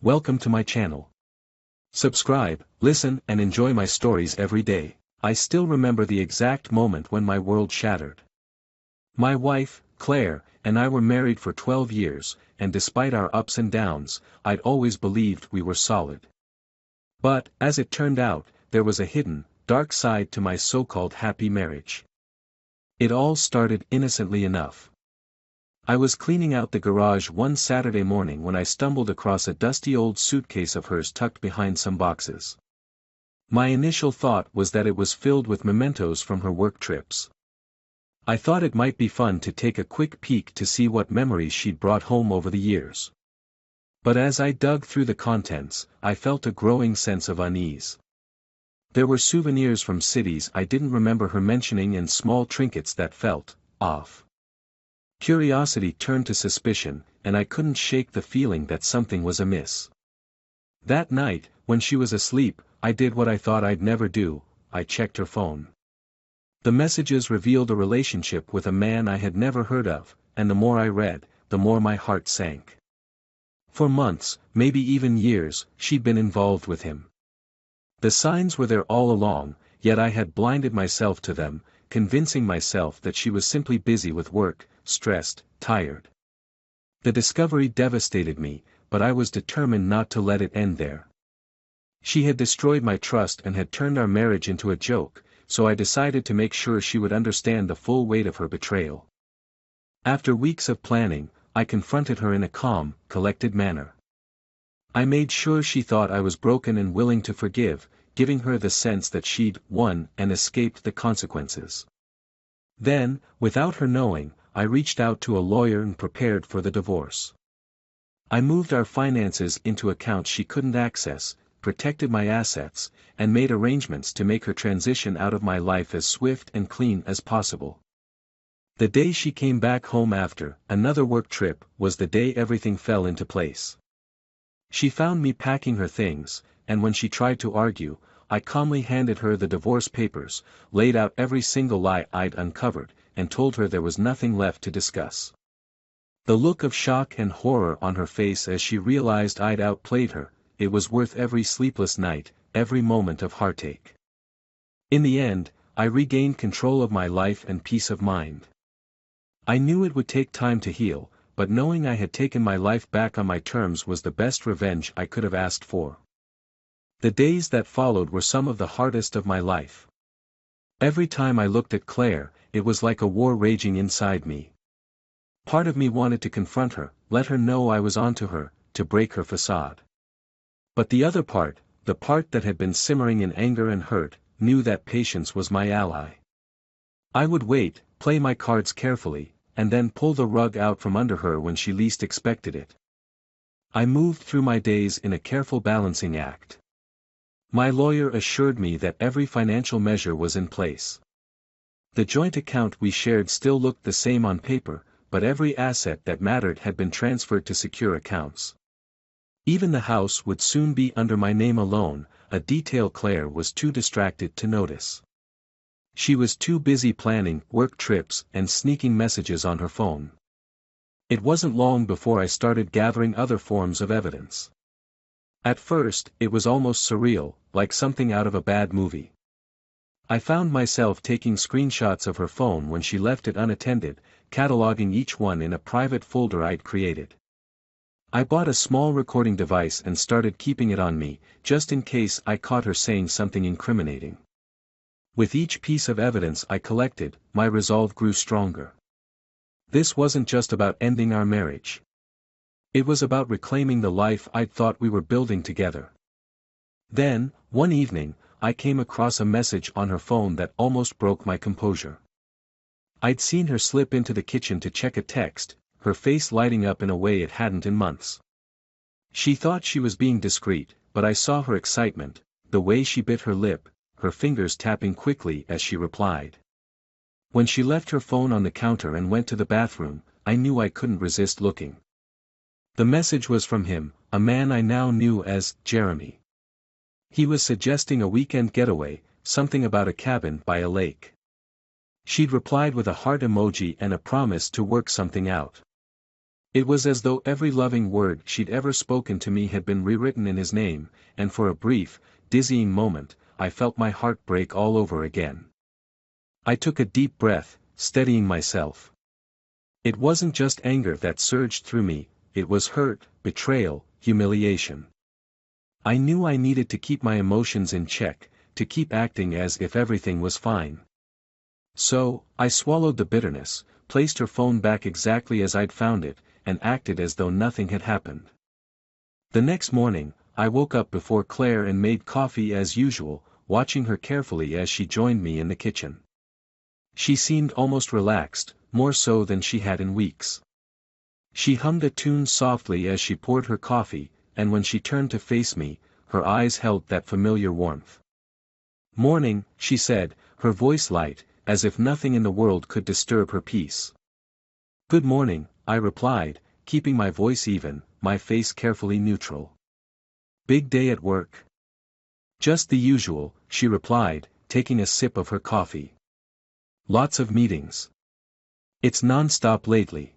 Welcome to my channel. Subscribe, listen and enjoy my stories every day. I still remember the exact moment when my world shattered. My wife, Claire, and I were married for 12 years, and despite our ups and downs, I'd always believed we were solid. But, as it turned out, there was a hidden, dark side to my so-called happy marriage. It all started innocently enough. I was cleaning out the garage one Saturday morning when I stumbled across a dusty old suitcase of hers tucked behind some boxes. My initial thought was that it was filled with mementos from her work trips. I thought it might be fun to take a quick peek to see what memories she'd brought home over the years. But as I dug through the contents, I felt a growing sense of unease. There were souvenirs from cities I didn't remember her mentioning and small trinkets that felt off. Curiosity turned to suspicion, and I couldn't shake the feeling that something was amiss. That night, when she was asleep, I did what I thought I'd never do, I checked her phone. The messages revealed a relationship with a man I had never heard of, and the more I read, the more my heart sank. For months, maybe even years, she'd been involved with him. The signs were there all along, yet I had blinded myself to them, convincing myself that she was simply busy with work, stressed, tired. The discovery devastated me, but I was determined not to let it end there. She had destroyed my trust and had turned our marriage into a joke, so I decided to make sure she would understand the full weight of her betrayal. After weeks of planning, I confronted her in a calm, collected manner. I made sure she thought I was broken and willing to forgive, giving her the sense that she'd won and escaped the consequences. Then, without her knowing, I reached out to a lawyer and prepared for the divorce. I moved our finances into accounts she couldn't access, protected my assets, and made arrangements to make her transition out of my life as swift and clean as possible. The day she came back home after another work trip was the day everything fell into place. She found me packing her things, and when she tried to argue, I calmly handed her the divorce papers, laid out every single lie I'd uncovered, and told her there was nothing left to discuss. The look of shock and horror on her face as she realized I'd outplayed her, it was worth every sleepless night, every moment of heartache. In the end, I regained control of my life and peace of mind. I knew it would take time to heal, but knowing I had taken my life back on my terms was the best revenge I could have asked for. The days that followed were some of the hardest of my life. Every time I looked at Claire, it was like a war raging inside me. Part of me wanted to confront her, let her know I was onto her, to break her facade. But the other part, the part that had been simmering in anger and hurt, knew that patience was my ally. I would wait, play my cards carefully, and then pull the rug out from under her when she least expected it. I moved through my days in a careful balancing act. My lawyer assured me that every financial measure was in place. The joint account we shared still looked the same on paper, but every asset that mattered had been transferred to secure accounts. Even the house would soon be under my name alone, a detail Claire was too distracted to notice. She was too busy planning work trips and sneaking messages on her phone. It wasn't long before I started gathering other forms of evidence. At first, it was almost surreal, like something out of a bad movie. I found myself taking screenshots of her phone when she left it unattended, cataloging each one in a private folder I'd created. I bought a small recording device and started keeping it on me, just in case I caught her saying something incriminating. With each piece of evidence I collected, my resolve grew stronger. This wasn't just about ending our marriage. It was about reclaiming the life I'd thought we were building together. Then, one evening, I came across a message on her phone that almost broke my composure. I'd seen her slip into the kitchen to check a text, her face lighting up in a way it hadn't in months. She thought she was being discreet, but I saw her excitement, the way she bit her lip, her fingers tapping quickly as she replied. When she left her phone on the counter and went to the bathroom, I knew I couldn't resist looking. The message was from him, a man I now knew as Jeremy. He was suggesting a weekend getaway, something about a cabin by a lake. She'd replied with a heart emoji and a promise to work something out. It was as though every loving word she'd ever spoken to me had been rewritten in his name, and for a brief, dizzying moment, I felt my heart break all over again. I took a deep breath, steadying myself. It wasn't just anger that surged through me, it was hurt, betrayal, humiliation. I knew I needed to keep my emotions in check, to keep acting as if everything was fine. So, I swallowed the bitterness, placed her phone back exactly as I'd found it, and acted as though nothing had happened. The next morning, I woke up before Claire and made coffee as usual, watching her carefully as she joined me in the kitchen. She seemed almost relaxed, more so than she had in weeks. She hummed a tune softly as she poured her coffee, and when she turned to face me, her eyes held that familiar warmth. "Morning," she said, her voice light, as if nothing in the world could disturb her peace. "Good morning," I replied, keeping my voice even, my face carefully neutral. "Big day at work?" "Just the usual," she replied, taking a sip of her coffee. "Lots of meetings. It's non-stop lately."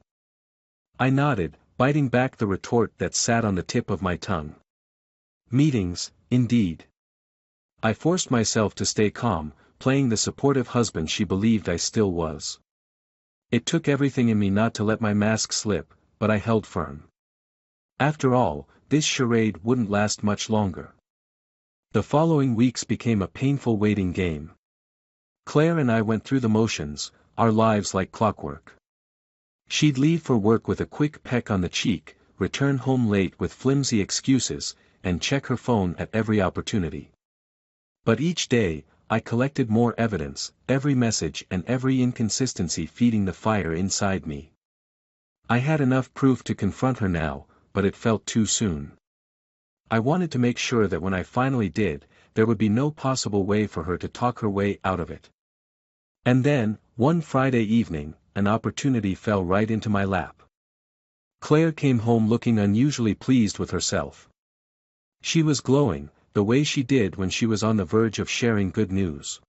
I nodded, biting back the retort that sat on the tip of my tongue. Meetings, indeed. I forced myself to stay calm, playing the supportive husband she believed I still was. It took everything in me not to let my mask slip, but I held firm. After all, this charade wouldn't last much longer. The following weeks became a painful waiting game. Claire and I went through the motions, our lives like clockwork. She'd leave for work with a quick peck on the cheek, return home late with flimsy excuses, and check her phone at every opportunity. But each day, I collected more evidence, every message and every inconsistency feeding the fire inside me. I had enough proof to confront her now, but it felt too soon. I wanted to make sure that when I finally did, there would be no possible way for her to talk her way out of it. And then, one Friday evening, an opportunity fell right into my lap. Claire came home looking unusually pleased with herself. She was glowing, the way she did when she was on the verge of sharing good news.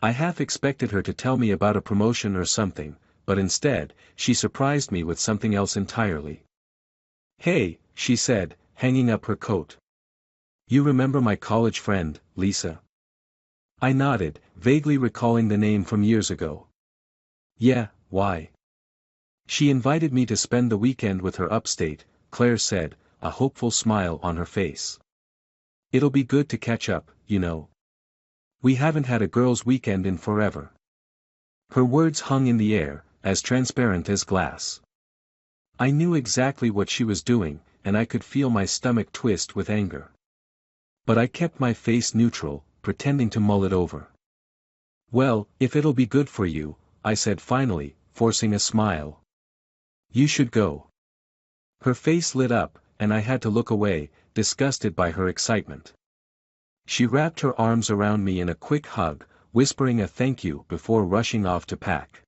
I half expected her to tell me about a promotion or something, but instead, she surprised me with something else entirely. "Hey," she said, hanging up her coat. "You remember my college friend, Lisa?" I nodded, vaguely recalling the name from years ago. "Yeah, why?" "She invited me to spend the weekend with her upstate," Claire said, a hopeful smile on her face. "It'll be good to catch up, you know. We haven't had a girls' weekend in forever." Her words hung in the air, as transparent as glass. I knew exactly what she was doing, and I could feel my stomach twist with anger. But I kept my face neutral, pretending to mull it over. "Well, if it'll be good for you," I said finally, forcing a smile. "You should go." Her face lit up, and I had to look away, disgusted by her excitement. She wrapped her arms around me in a quick hug, whispering a thank you before rushing off to pack.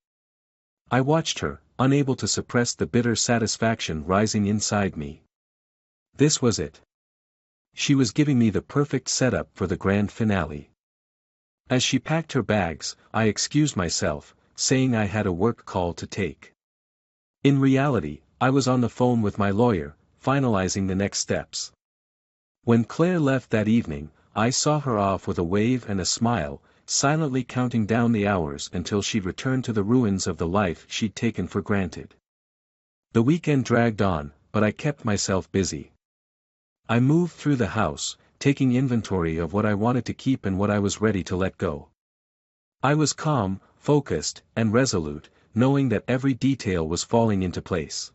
I watched her, unable to suppress the bitter satisfaction rising inside me. This was it. She was giving me the perfect setup for the grand finale. As she packed her bags, I excused myself, saying I had a work call to take. In reality, I was on the phone with my lawyer, finalizing the next steps. When Claire left that evening, I saw her off with a wave and a smile, silently counting down the hours until she'd returned to the ruins of the life she'd taken for granted. The weekend dragged on, but I kept myself busy. I moved through the house, taking inventory of what I wanted to keep and what I was ready to let go. I was calm, focused, and resolute, knowing that every detail was falling into place.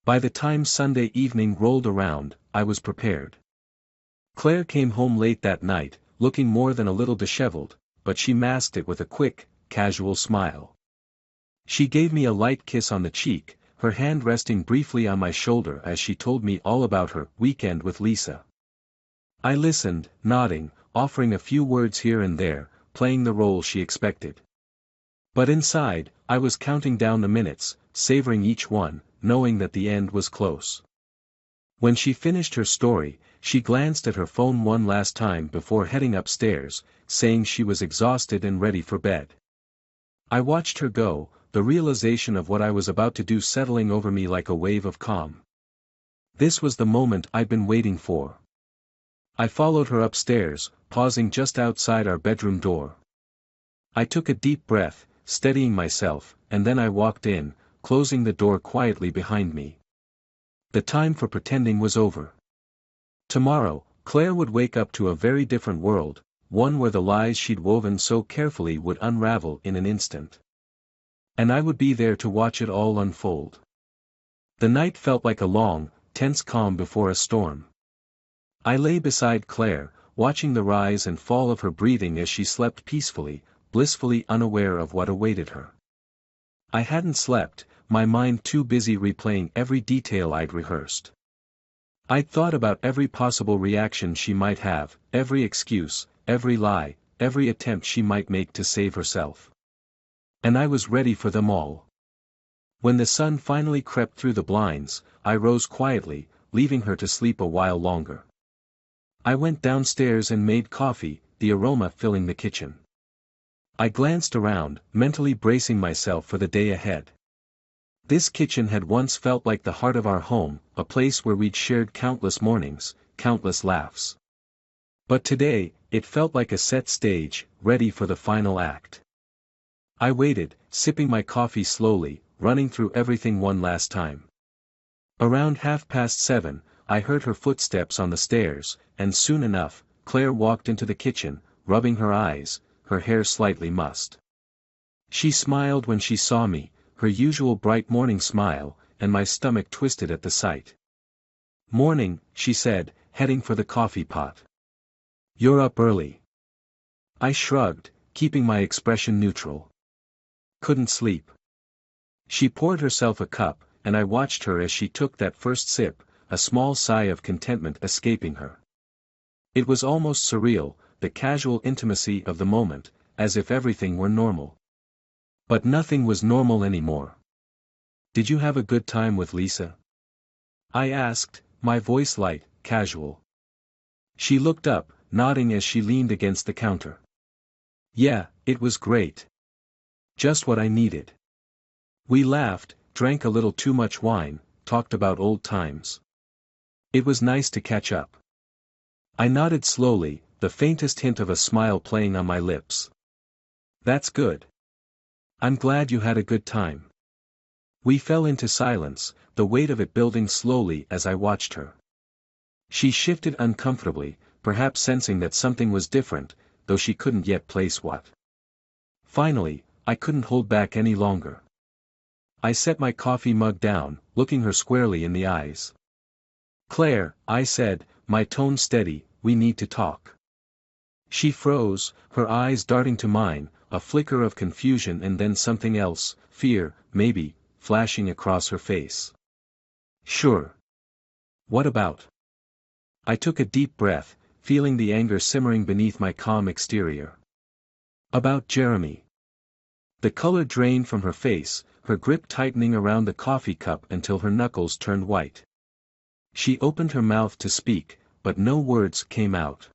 By the time Sunday evening rolled around, I was prepared. Claire came home late that night, looking more than a little disheveled, but she masked it with a quick, casual smile. She gave me a light kiss on the cheek, her hand resting briefly on my shoulder as she told me all about her weekend with Lisa. I listened, nodding, offering a few words here and there, playing the role she expected. But inside, I was counting down the minutes, savoring each one, knowing that the end was close. When she finished her story, she glanced at her phone one last time before heading upstairs, saying she was exhausted and ready for bed. I watched her go, the realization of what I was about to do settling over me like a wave of calm. This was the moment I'd been waiting for. I followed her upstairs, pausing just outside our bedroom door. I took a deep breath, steadying myself, and then I walked in, closing the door quietly behind me. The time for pretending was over. Tomorrow, Claire would wake up to a very different world, one where the lies she'd woven so carefully would unravel in an instant. And I would be there to watch it all unfold. The night felt like a long, tense calm before a storm. I lay beside Claire, watching the rise and fall of her breathing as she slept peacefully, blissfully unaware of what awaited her. I hadn't slept, my mind too busy replaying every detail I'd rehearsed. I'd thought about every possible reaction she might have, every excuse, every lie, every attempt she might make to save herself. And I was ready for them all. When the sun finally crept through the blinds, I rose quietly, leaving her to sleep a while longer. I went downstairs and made coffee, the aroma filling the kitchen. I glanced around, mentally bracing myself for the day ahead. This kitchen had once felt like the heart of our home, a place where we'd shared countless mornings, countless laughs. But today, it felt like a set stage, ready for the final act. I waited, sipping my coffee slowly, running through everything one last time. Around 7:30, I heard her footsteps on the stairs, and soon enough, Claire walked into the kitchen, rubbing her eyes, her hair slightly mussed. She smiled when she saw me, her usual bright morning smile, and my stomach twisted at the sight. "Morning," she said, heading for the coffee pot. "You're up early." I shrugged, keeping my expression neutral. "Couldn't sleep." She poured herself a cup, and I watched her as she took that first sip, a small sigh of contentment escaping her. It was almost surreal, the casual intimacy of the moment, as if everything were normal. But nothing was normal anymore. "Did you have a good time with Lisa?" I asked, my voice light, casual. She looked up, nodding as she leaned against the counter. "Yeah, it was great. Just what I needed." We laughed, drank a little too much wine, talked about old times. It was nice to catch up. I nodded slowly, the faintest hint of a smile playing on my lips. "That's good. I'm glad you had a good time." We fell into silence, the weight of it building slowly as I watched her. She shifted uncomfortably, perhaps sensing that something was different, though she couldn't yet place what. Finally, I couldn't hold back any longer. I set my coffee mug down, looking her squarely in the eyes. "Claire," I said, my tone steady, "we need to talk." She froze, her eyes darting to mine, a flicker of confusion and then something else, fear, maybe, flashing across her face. "Sure. What about?" I took a deep breath, feeling the anger simmering beneath my calm exterior. "About Jeremy." The color drained from her face, her grip tightening around the coffee cup until her knuckles turned white. She opened her mouth to speak, but no words came out.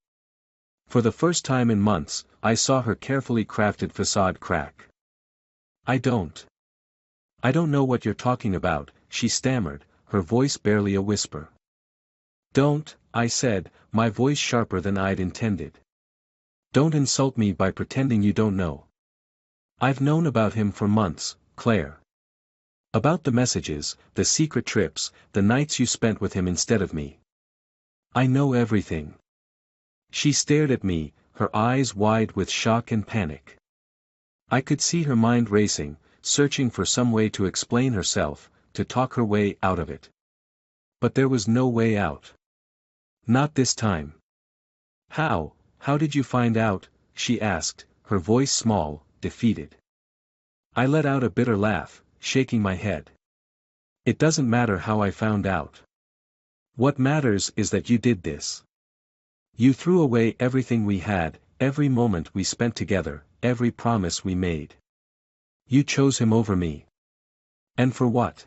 For the first time in months, I saw her carefully crafted facade crack. I don't know what you're talking about," she stammered, her voice barely a whisper. "Don't," I said, my voice sharper than I'd intended. "Don't insult me by pretending you don't know. I've known about him for months, Claire. About the messages, the secret trips, the nights you spent with him instead of me. I know everything." She stared at me, her eyes wide with shock and panic. I could see her mind racing, searching for some way to explain herself, to talk her way out of it. But there was no way out. Not this time. How did you find out?" she asked, her voice small, defeated. I let out a bitter laugh, shaking my head. "It doesn't matter how I found out. What matters is that you did this. You threw away everything we had, every moment we spent together, every promise we made. You chose him over me. And for what?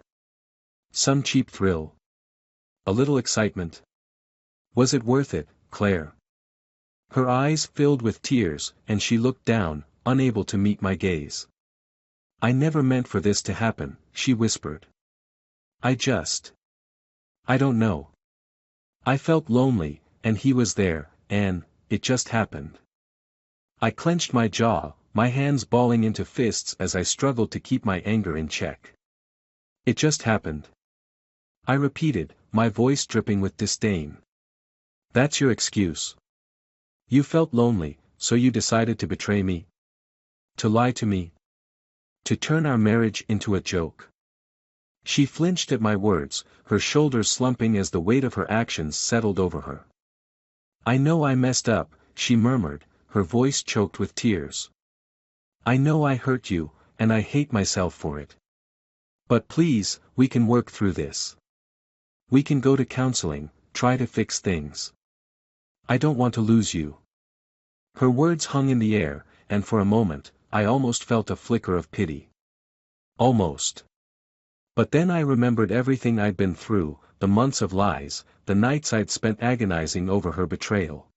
Some cheap thrill? A little excitement? Was it worth it, Claire?" Her eyes filled with tears, and she looked down, unable to meet my gaze. I never meant for this to happen, she whispered. I don't know. I felt lonely, and he was there, and, it just happened. I clenched my jaw, my hands balling into fists as I struggled to keep my anger in check. It just happened. I repeated, my voice dripping with disdain. That's your excuse. You felt lonely, so you decided to betray me? To lie to me? To turn our marriage into a joke? She flinched at my words, her shoulders slumping as the weight of her actions settled over her. I know I messed up, she murmured, her voice choked with tears. I know I hurt you, and I hate myself for it. But please, we can work through this. We can go to counseling, try to fix things. I don't want to lose you. Her words hung in the air, and for a moment, I almost felt a flicker of pity. Almost. But then I remembered everything I'd been through, the months of lies, the nights I'd spent agonizing over her betrayal.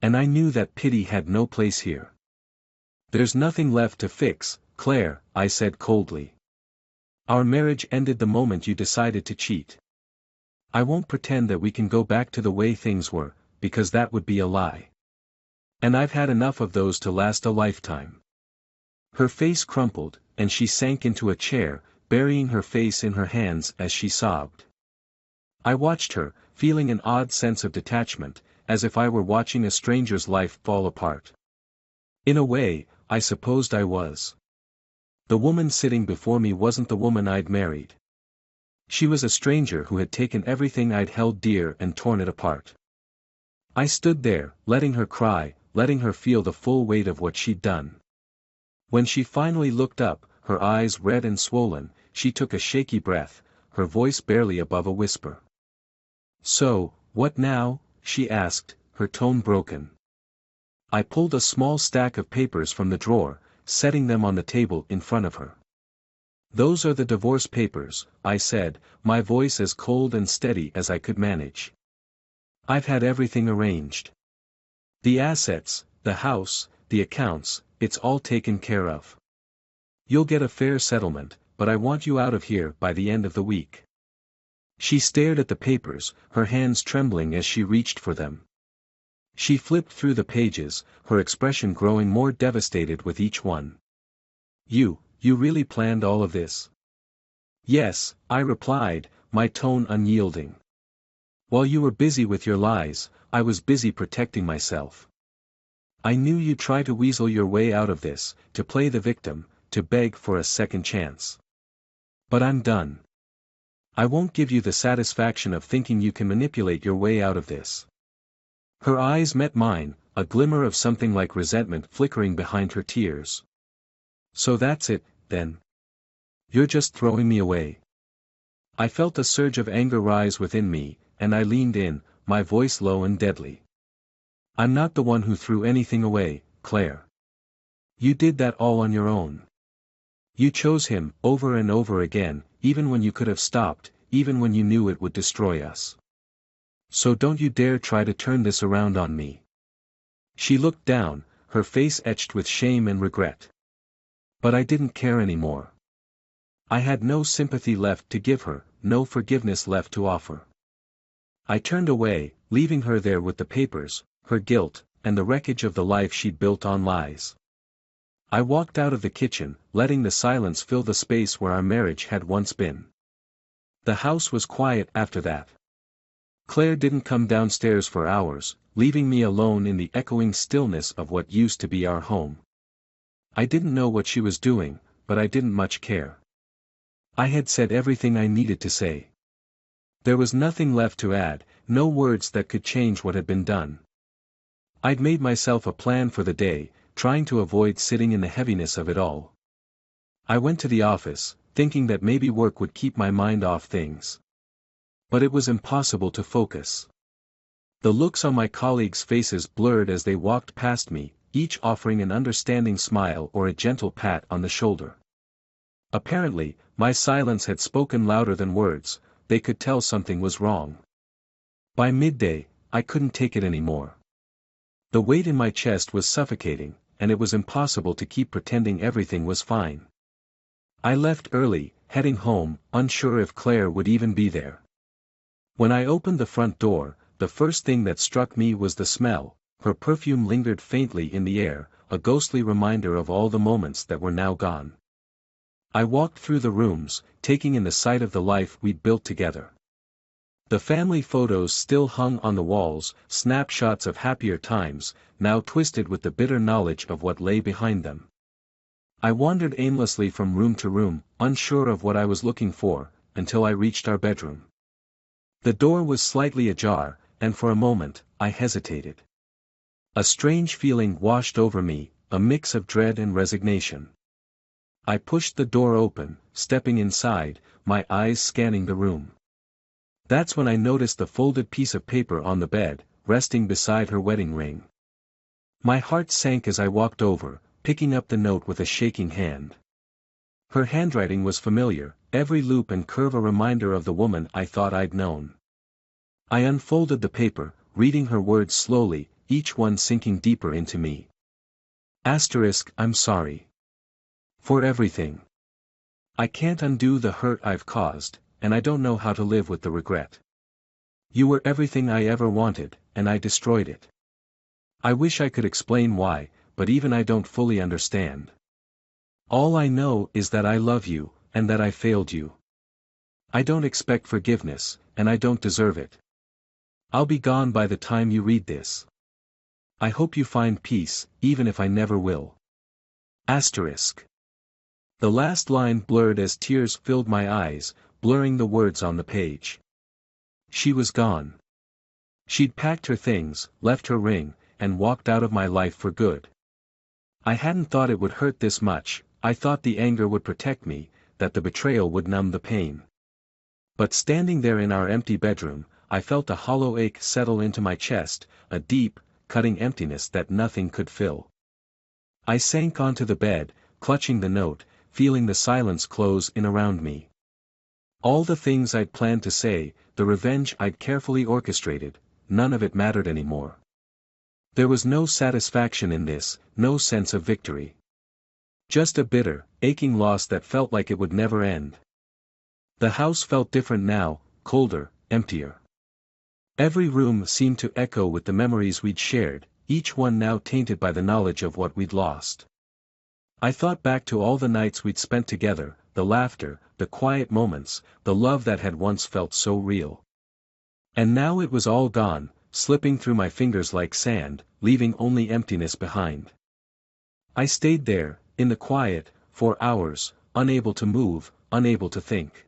And I knew that pity had no place here. There's nothing left to fix, Claire, I said coldly. Our marriage ended the moment you decided to cheat. I won't pretend that we can go back to the way things were, because that would be a lie. And I've had enough of those to last a lifetime. Her face crumpled, and she sank into a chair, burying her face in her hands as she sobbed. I watched her, feeling an odd sense of detachment, as if I were watching a stranger's life fall apart. In a way, I supposed I was. The woman sitting before me wasn't the woman I'd married. She was a stranger who had taken everything I'd held dear and torn it apart. I stood there, letting her cry, letting her feel the full weight of what she'd done. When she finally looked up, her eyes red and swollen, she took a shaky breath, her voice barely above a whisper. So, what now? She asked, her tone broken. I pulled a small stack of papers from the drawer, setting them on the table in front of her. Those are the divorce papers, I said, my voice as cold and steady as I could manage. I've had everything arranged. The assets, the house, the accounts, it's all taken care of. You'll get a fair settlement, but I want you out of here by the end of the week. She stared at the papers, her hands trembling as she reached for them. She flipped through the pages, her expression growing more devastated with each one. You really planned all of this? Yes, I replied, my tone unyielding. While you were busy with your lies, I was busy protecting myself. I knew you'd try to weasel your way out of this, to play the victim, to beg for a second chance. But I'm done. I won't give you the satisfaction of thinking you can manipulate your way out of this. Her eyes met mine, a glimmer of something like resentment flickering behind her tears. So that's it, then. You're just throwing me away. I felt a surge of anger rise within me, and I leaned in, my voice low and deadly. I'm not the one who threw anything away, Claire. You did that all on your own. You chose him, over and over again, even when you could have stopped, even when you knew it would destroy us. So don't you dare try to turn this around on me. She looked down, her face etched with shame and regret. But I didn't care anymore. I had no sympathy left to give her, no forgiveness left to offer. I turned away, leaving her there with the papers, her guilt, and the wreckage of the life she'd built on lies. I walked out of the kitchen, letting the silence fill the space where our marriage had once been. The house was quiet after that. Claire didn't come downstairs for hours, leaving me alone in the echoing stillness of what used to be our home. I didn't know what she was doing, but I didn't much care. I had said everything I needed to say. There was nothing left to add, no words that could change what had been done. I'd made myself a plan for the day, trying to avoid sitting in the heaviness of it all. I went to the office, thinking that maybe work would keep my mind off things. But it was impossible to focus. The looks on my colleagues' faces blurred as they walked past me, each offering an understanding smile or a gentle pat on the shoulder. Apparently, my silence had spoken louder than words, they could tell something was wrong. By midday, I couldn't take it anymore. The weight in my chest was suffocating, and it was impossible to keep pretending everything was fine. I left early, heading home, unsure if Claire would even be there. When I opened the front door, the first thing that struck me was the smell. Her perfume lingered faintly in the air, a ghostly reminder of all the moments that were now gone. I walked through the rooms, taking in the sight of the life we'd built together. The family photos still hung on the walls, snapshots of happier times, now twisted with the bitter knowledge of what lay behind them. I wandered aimlessly from room to room, unsure of what I was looking for, until I reached our bedroom. The door was slightly ajar, and for a moment, I hesitated. A strange feeling washed over me, a mix of dread and resignation. I pushed the door open, stepping inside, my eyes scanning the room. That's when I noticed the folded piece of paper on the bed, resting beside her wedding ring. My heart sank as I walked over, picking up the note with a shaking hand. Her handwriting was familiar, every loop and curve a reminder of the woman I thought I'd known. I unfolded the paper, reading her words slowly, each one sinking deeper into me. I'm sorry. For everything. I can't undo the hurt I've caused, and I don't know how to live with the regret. You were everything I ever wanted, and I destroyed it. I wish I could explain why, but even I don't fully understand. All I know is that I love you, and that I failed you. I don't expect forgiveness, and I don't deserve it. I'll be gone by the time you read this. I hope you find peace, even if I never will. The last line blurred as tears filled my eyes, blurring the words on the page. She was gone. She'd packed her things, left her ring, and walked out of my life for good. I hadn't thought it would hurt this much. I thought the anger would protect me, that the betrayal would numb the pain. But standing there in our empty bedroom, I felt a hollow ache settle into my chest, a deep, cutting emptiness that nothing could fill. I sank onto the bed, clutching the note, feeling the silence close in around me. All the things I'd planned to say, the revenge I'd carefully orchestrated, none of it mattered anymore. There was no satisfaction in this, no sense of victory. Just a bitter, aching loss that felt like it would never end. The house felt different now, colder, emptier. Every room seemed to echo with the memories we'd shared, each one now tainted by the knowledge of what we'd lost. I thought back to all the nights we'd spent together, the laughter, the quiet moments, the love that had once felt so real. And now it was all gone, slipping through my fingers like sand, leaving only emptiness behind. I stayed there, in the quiet, for hours, unable to move, unable to think.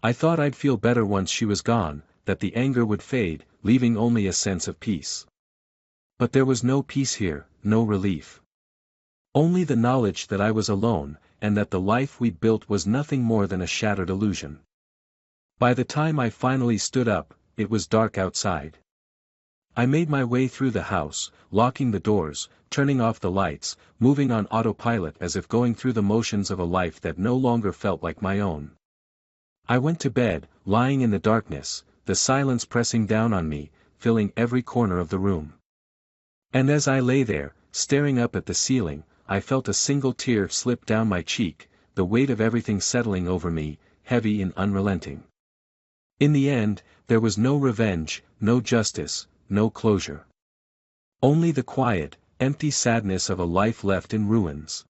I thought I'd feel better once she was gone, that the anger would fade, leaving only a sense of peace. But there was no peace here, no relief. Only the knowledge that I was alone, and that the life we'd built was nothing more than a shattered illusion. By the time I finally stood up, it was dark outside. I made my way through the house, locking the doors, turning off the lights, moving on autopilot as if going through the motions of a life that no longer felt like my own. I went to bed, lying in the darkness, the silence pressing down on me, filling every corner of the room. And as I lay there, staring up at the ceiling, I felt a single tear slip down my cheek, the weight of everything settling over me, heavy and unrelenting. In the end, there was no revenge, no justice, no closure. Only the quiet, empty sadness of a life left in ruins.